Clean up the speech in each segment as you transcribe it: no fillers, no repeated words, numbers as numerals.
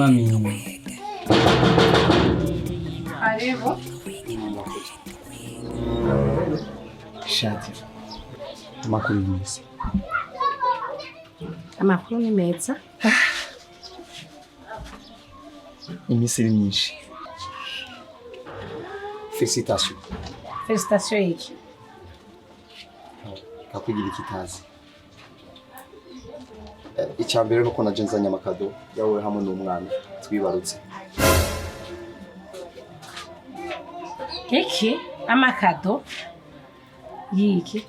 Mami. Karibu. Shati. Amakuru meza. Amakuru ni meza. Imisiri myinshi. Félicitations. Félicitations iki? Kakugira ikitazi. Icyambere nuko najenza nyamakado yawe hamwe n'umwana twibarutse. Iki amakado yiki?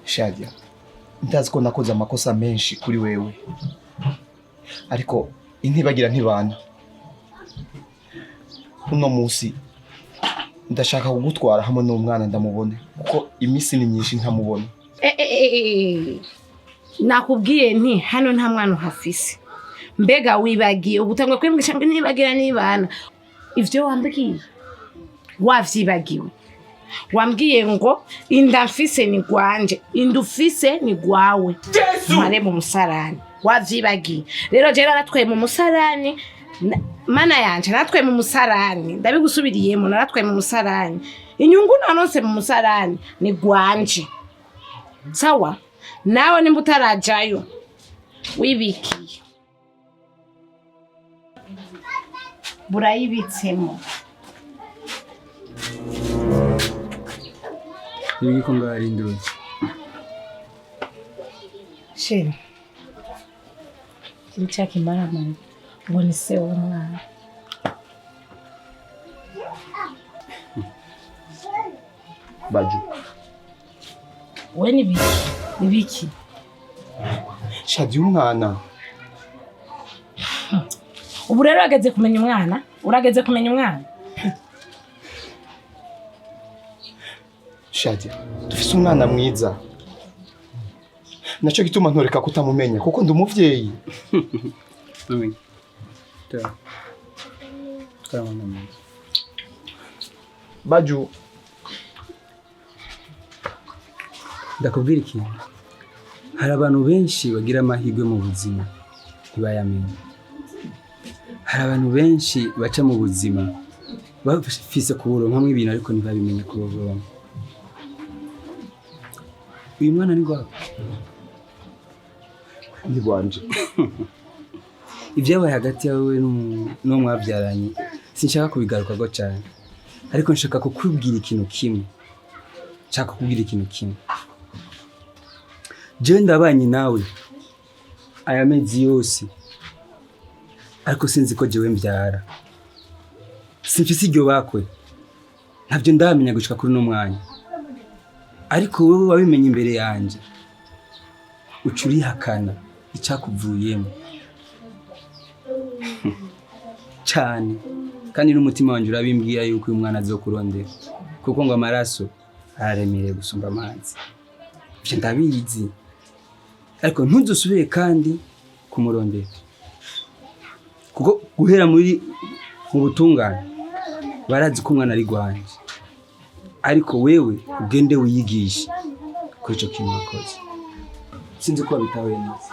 Shadia. Ndazi ko nakoze amakosa menshi kuri wewe. Ariko intibagira ntibana. Uno munsi ndashaka kugutwara hamwe n'umwana ndamubone kuko imisi ni myinshi ntamubona. Nakubwiye nti hano nta mwana uhafise. Mbega wibagiye ubutangwa kwimwisha ngo ntibagira nibana. Ivyo wambwiye wavyibagiwe. Wambwiye ngo indafise ni gwanje, indufise ni gwawe. Mare mu musarani. Wavyibagiye. Rero je naratwaye mu musarani. Mana yanje naratwaye mu musarani. Ndabigusubiriyemo naratwaye mu musarani. Inyungu nanose mu musarani ni gwanje. Sawa? Nawe nimba utarajayo wibikiye. Burayibitsemo. Nibiko ngari ndoje. Sheri. Nchaki mara ngo ni se w'umwana. Baju. We ni biki? Shadi umwana. Ubu rero ageze kumenya umwana? Urageze kumenya umwana? Shadi, dufise umwana mwiza. Naco gituma ntoreka kutamumenya kuko ndi umuvyeyi. Mami. Baju. Ndakubwira ikintu. Hari abantu benshi bagira amahirwe mu buzima ntibayamenye. Hari abantu benshi baca mu buzima bafise kuburonka ibintu ariko ntibabimenye kuburonka. Uyu mwana ni gwawe. Ni gwanje. Ibyabaye hagati yawe n'umwabyaranye sinshaka kubigaruka go cyane. Ariko nshaka kukubwira ikintu kimwe. Nshaka kukubwira ikintu kimwe. Je ndabanye nawe aya mezi yose. Ariko sinzi ko jewe mbyara. Simfise iryo bakwe. Ntabyo ndamenya gushika kuri no mwanya. Ariko wowe wabimenye imbere yanje. Ucuri hakana icakuvuyemo. Cyane. Kandi n'umutima wanje urabimbwira yuko uyu mwana azokurondera. Kuko ngo amaraso araremereye gusumba amazi. Byo ndabizi. Ariko ntuzusubire kandi kumurondera. Kuko guhera mu butungane barazi ko umwana ari gwanje. Ariko wewe ugende wiyigisha kuri ico kintu wakoze. Sinzi ko bitawe neza.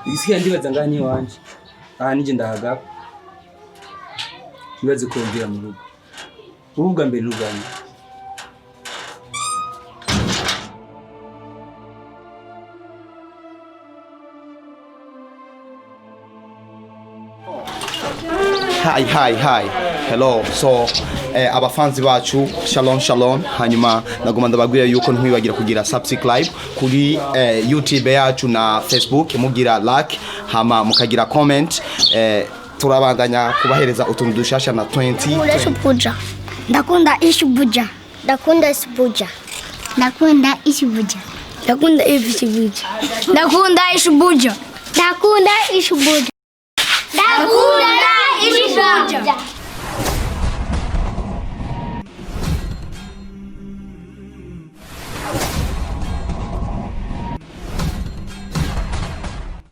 Isikia ndibaza nganye wanje. Nije ndahagapa. Nibaze ko ngira mu rugo. Ubwa mbere n'ubwanye. Hi. Hello. So, abafanzi bacu, shalom. Hanyuma nagoma ndababwira yuko ntwibagira kugira subscribe kuri YouTube yacu na Facebook, mugira like, hama mukagira comment. Turabandanya kubahereza utuntu dushasha na 20. Ndakunda ishubuja. Ndakunda ishubuja.